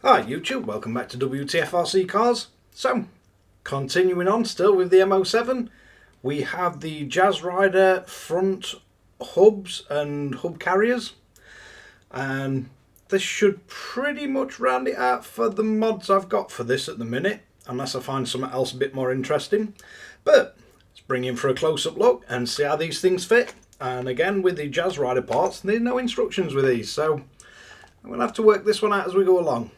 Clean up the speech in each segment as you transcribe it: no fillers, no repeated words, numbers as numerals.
Hi YouTube, welcome back to Wtf Rc Cars. So, continuing on still with the M-07, we have the Jazrider front hubs and hub carriers, and this should pretty much round it out for the mods I've got for this at the minute, unless I find something else a bit more interesting. But let's bring in for a close-up look and see how these things fit. And again, with the Jazrider parts, there's no instructions with these, so I'm going to have to work this one out as we go along.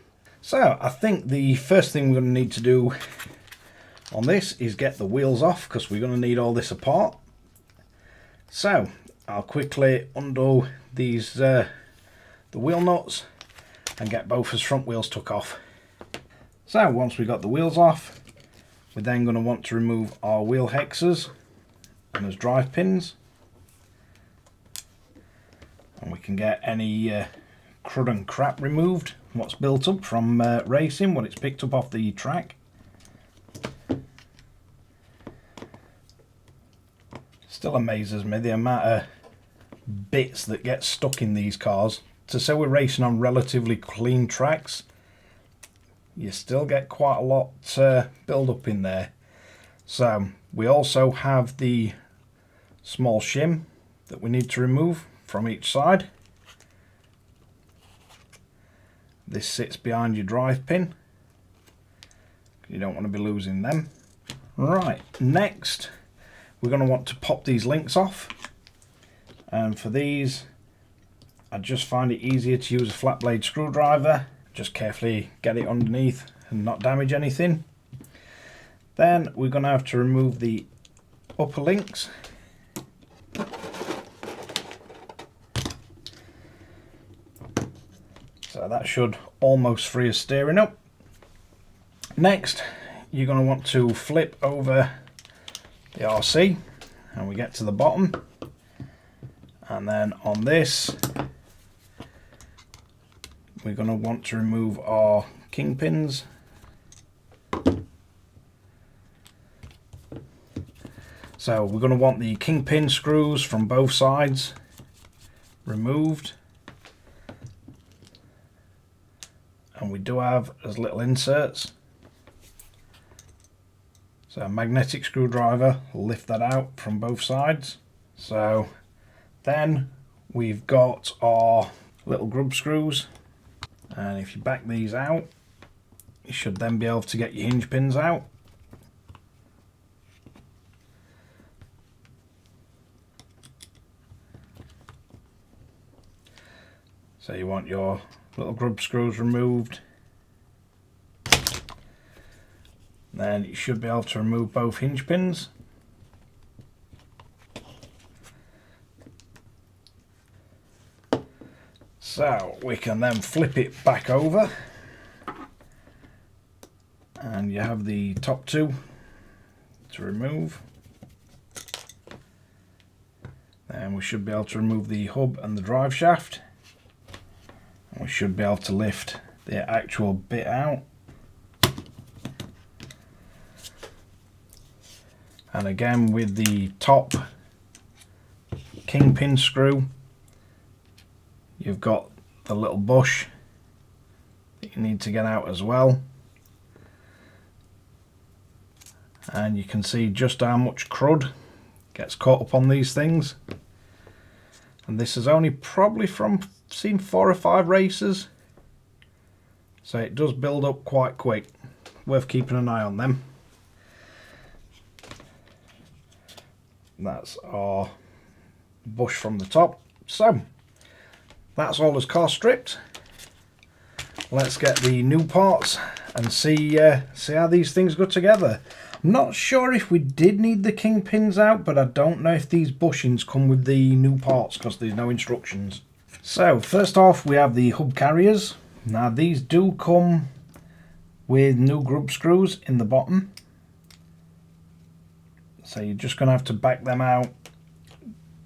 So I think the first thing we're going to need to do on this is get the wheels off, because we're going to need all this apart. So I'll quickly undo these the wheel nuts and get both his front wheels took off. So once we've got the wheels off, we're then going to want to remove our wheel hexes and his drive pins, and we can get any crud and crap removed, what's built up from racing, what it's picked up off the track. Still amazes me the amount of bits that get stuck in these cars. To say we're racing on relatively clean tracks, you still get quite a lot build up in there. So we also have the small shim that we need to remove from each side. This sits behind your drive pin. You don't want to be losing them. Right, next we're going to want to pop these links off. And for these, I just find it easier to use a flat blade screwdriver. Just carefully get it underneath and not damage anything. Then we're going to have to remove the upper links. So that should almost free us steering up. Next, you're going to want to flip over the RC, and we get to the bottom. And then on this, we're going to want to remove our kingpins. So we're going to want the kingpin screws from both sides removed. And we do have as little inserts. So a magnetic screwdriver will lift that out from both sides. So then we've got our little grub screws. And if you back these out, you should then be able to get your hinge pins out. So you want your little grub screws removed. Then you should be able to remove both hinge pins. So we can then flip it back over, and you have the top two to remove. Then we should be able to remove the hub and the drive shaft. We should be able to lift the actual bit out. And again, with the top kingpin screw, you've got the little bush that you need to get out as well. And you can see just how much crud gets caught up on these things. And this is only probably from seen 4 or 5 races, so it does build up quite quick. Worth keeping an eye on them. That's our bush from the top. So that's all as car stripped. Let's get the new parts and see how these things go together. I'm not sure if we did need the kingpins out, but I don't know if these bushings come with the new parts because there's no instructions. So first off, we have the hub carriers. Now these do come with new grub screws in the bottom, so you're just going to have to back them out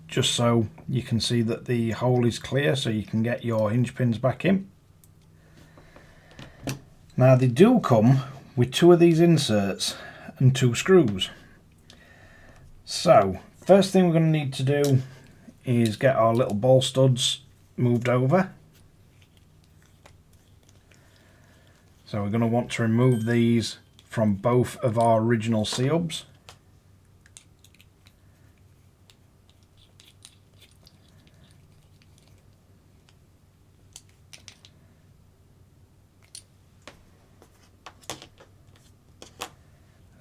just so you can see that the hole is clear, so you can get your hinge pins back in. Now they do come with 2 of these inserts and 2 screws. So first thing we're going to need to do is get our little ball studs moved over. So we're going to want to remove these from both of our original C-hubs.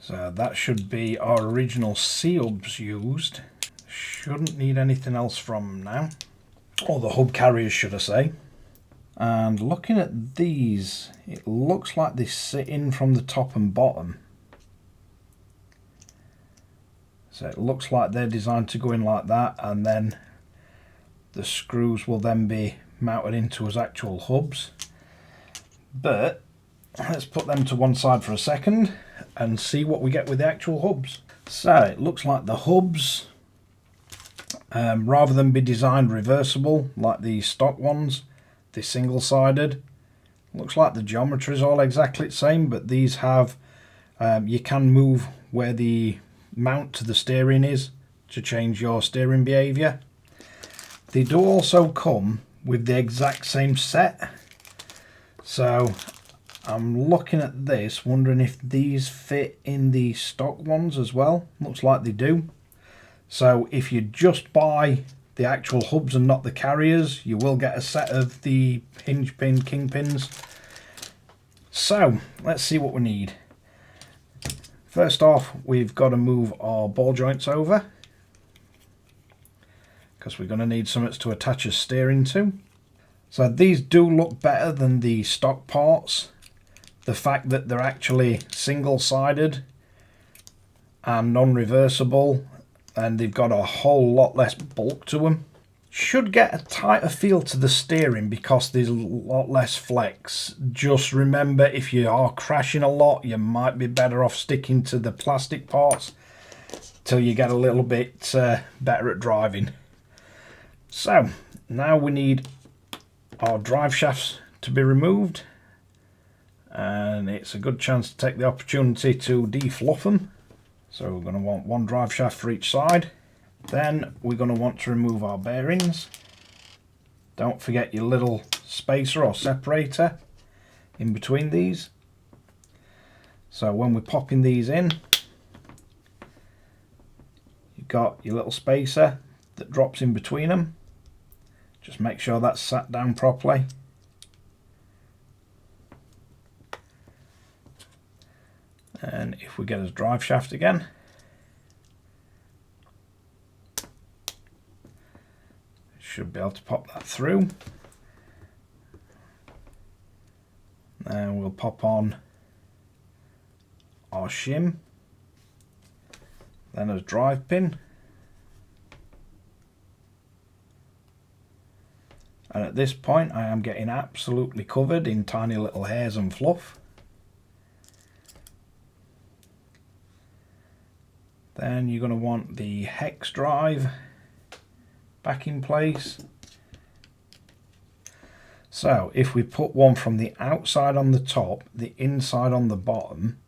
So that should be our original C-hubs used. Shouldn't need anything else from now. Or the hub carriers, should I say. And looking at these, it looks like they sit in from the top and bottom. So it looks like they're designed to go in like that, and then the screws will then be mounted into as actual hubs. But let's put them to one side for a second and see what we get with the actual hubs. So it looks like the hubs, rather than be designed reversible like the stock ones, they're single-sided. Looks like the geometry is all exactly the same, but these have, you can move where the mount to the steering is to change your steering behaviour. They do also come with the exact same set. So I'm looking at this, wondering if these fit in the stock ones as well. Looks like they do. So if you just buy the actual hubs and not the carriers, you will get a set of the hinge pin kingpins. So let's see what we need. First off, we've got to move our ball joints over, because we're going to need something to attach a steering to. So these do look better than the stock parts. The fact that they're actually single-sided and non-reversible, and they've got a whole lot less bulk to them. Should get a tighter feel to the steering because there's a lot less flex. Just remember, if you are crashing a lot, you might be better off sticking to the plastic parts till you get a little bit better at driving. So now we need our drive shafts to be removed, and it's a good chance to take the opportunity to defluff them. So we're going to want one drive shaft for each side. Then we're going to want to remove our bearings. Don't forget your little spacer or separator in between these. So when we're popping these in, you've got your little spacer that drops in between them. Just make sure that's sat down properly. And if we get his drive shaft again, should be able to pop that through. Then we'll pop on our shim, then a drive pin, and at this point I am getting absolutely covered in tiny little hairs and fluff. Then you're going to want the hex drive back in place. So if we put one from the outside on the top, the inside on the bottom,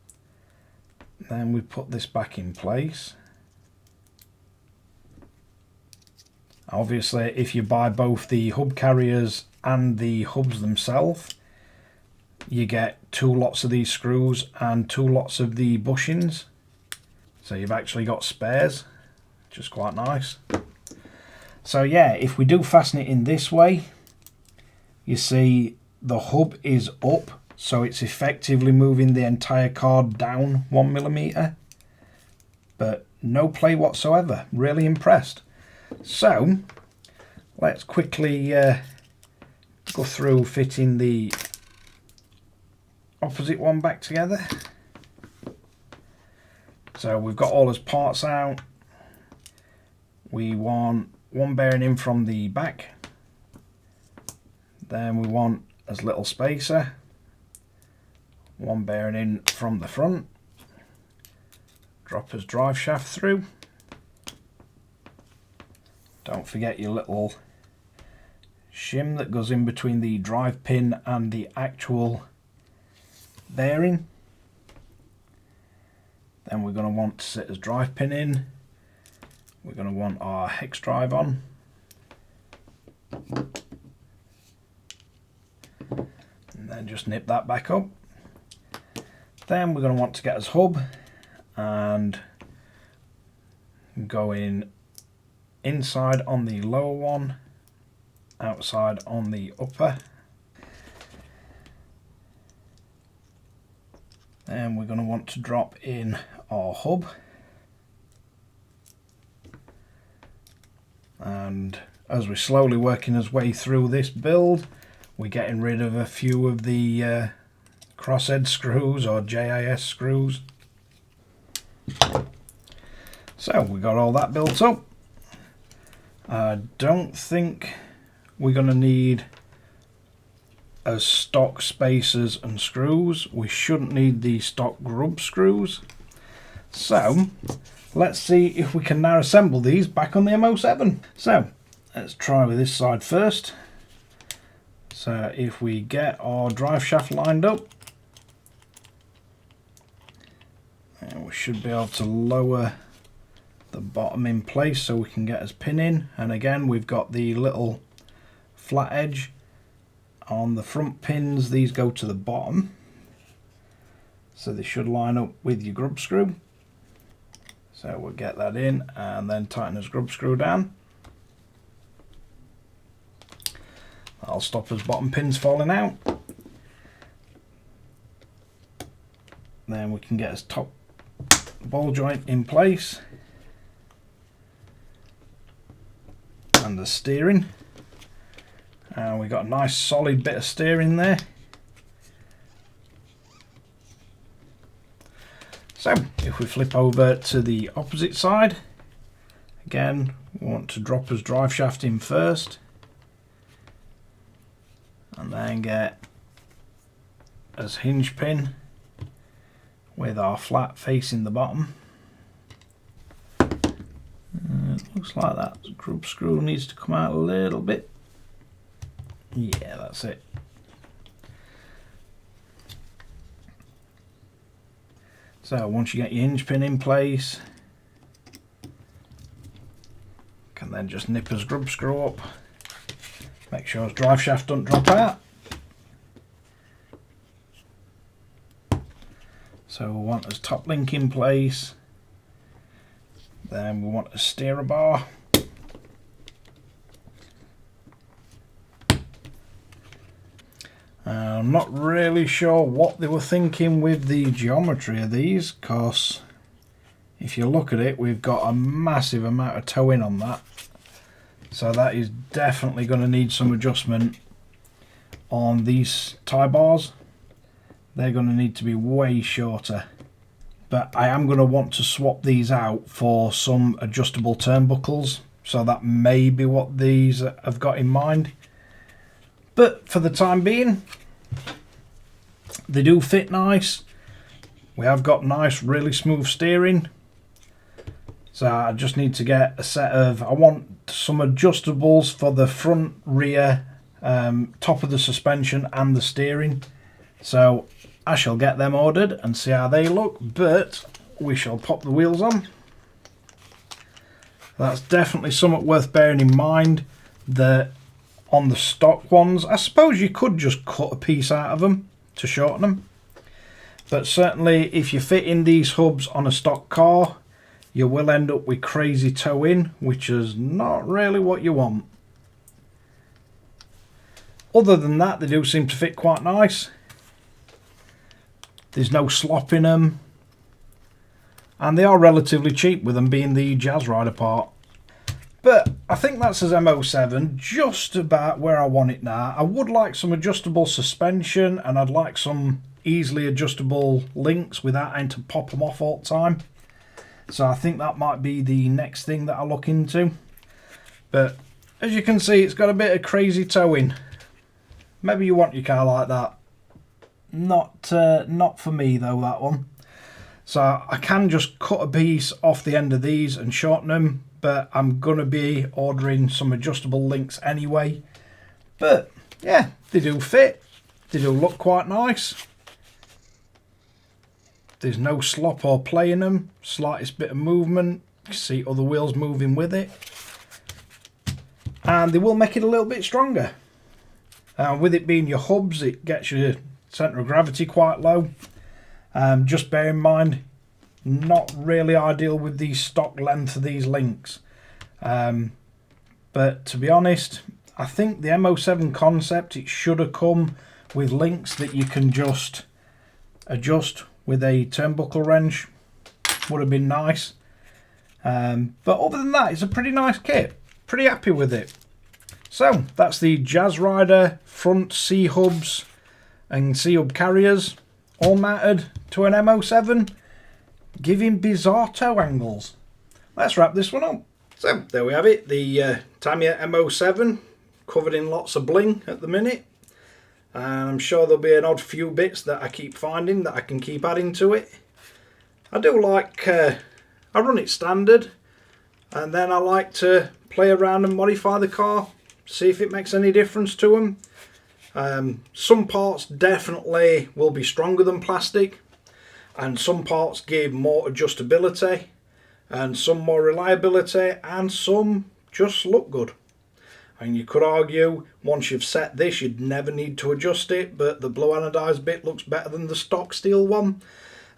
then we put this back in place. Obviously, if you buy both the hub carriers and the hubs themselves, you get 2 lots of these screws and 2 lots of the bushings. So you've actually got spares, which is quite nice. So yeah, if we do fasten it in this way, you see the hub is up, so it's effectively moving the entire card down 1mm. But no play whatsoever, really impressed. So let's quickly go through fitting the opposite one back together. So we've got all his parts out. We want one bearing in from the back. Then we want his little spacer. One bearing in from the front. Drop his drive shaft through. Don't forget your little shim that goes in between the drive pin and the actual bearing. Then we're going to want to sit his drive pin in. We're going to want our hex drive on. And then just nip that back up. Then we're going to want to get his hub and go in inside on the lower one, outside on the upper. Then we're going to want to drop in our hub. And as we're slowly working his way through this build, we're getting rid of a few of the crosshead screws or JIS screws. So we got all that built up. I don't think we're going to need as stock spacers and screws. We shouldn't need the stock grub screws. So let's see if we can now assemble these back on the M-07. So let's try with this side first. So if we get our drive shaft lined up, and we should be able to lower the bottom in place so we can get his pin in. And again, we've got the little flat edge on the front pins. These go to the bottom, so they should line up with your grub screw. So we'll get that in and then tighten his grub screw down. That'll stop his bottom pins falling out. Then we can get his top ball joint in place and the steering. And we've got a nice solid bit of steering there. So if we flip over to the opposite side, again we want to drop his drive shaft in first and then get his hinge pin with our flat facing the bottom. It looks like that grub screw needs to come out a little bit. Yeah, that's it. So once you get your hinge pin in place, you can then just nip his grub screw up. Make sure his drive shaft doesn't drop out. So we want his top link in place. Then we want a steerer bar. I'm not really sure what they were thinking with the geometry of these, because if you look at it, we've got a massive amount of toe in on that. So that is definitely going to need some adjustment on these tie bars. They're going to need to be way shorter. But I am going to want to swap these out for some adjustable turnbuckles. So that may be what these have got in mind. But for the time being, they do fit nice. We have got nice, really smooth steering. So I just need to get a set of, I want some adjustables for the front, rear, top of the suspension and the steering. So I shall get them ordered and see how they look, but we shall pop the wheels on. That's definitely something worth bearing in mind, that on the stock ones, I suppose you could just cut a piece out of them to shorten them. But certainly if you fit in these hubs on a stock car, you will end up with crazy toe in, which is not really what you want. Other than that, they do seem to fit quite nice. There's no slop in them. And they are relatively cheap, with them being the Jazrider part. But I think that's his M-07, just about where I want it now. I would like some adjustable suspension, and I'd like some easily adjustable links without having to pop them off all the time. So I think that might be the next thing that I look into. But as you can see, it's got a bit of crazy towing. Maybe you want your car like that. Not for me though, that one. So I can just cut a piece off the end of these and shorten them, but I'm going to be ordering some adjustable links anyway. But yeah, they do fit. They do look quite nice. There's no slop or play in them. Slightest bit of movement. You can see other wheels moving with it. And they will make it a little bit stronger. With it being your hubs, it gets your centre of gravity quite low. Just bear in mind, not really ideal with the stock length of these links. But to be honest, I think the M-07 concept, it should have come with links that you can just adjust with a turnbuckle wrench. Would have been nice. But other than that, it's a pretty nice kit. Pretty happy with it. So that's the Jazrider front C-hubs and C-hub carriers, all mounted to an M-07, giving bizarre toe angles. Let's wrap this one up. So there we have it, the Tamiya M-07, covered in lots of bling at the minute. And I'm sure there'll be an odd few bits that I keep finding that I can keep adding to it. I do like, I run it standard, and then I like to play around and modify the car, see if it makes any difference to them. Some parts definitely will be stronger than plastic, and some parts give more adjustability, and some more reliability, and some just look good. And you could argue once you've set this you'd never need to adjust it, but the blue anodised bit looks better than the stock steel one,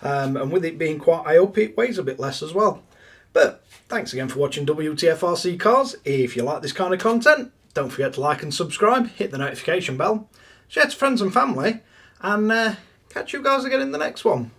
and with it being quite high up it weighs a bit less as well. But thanks again for watching Wtf Rc Cars. If you like this kind of content, don't forget to like and subscribe, hit the notification bell, share to friends and family, and catch you guys again in the next one.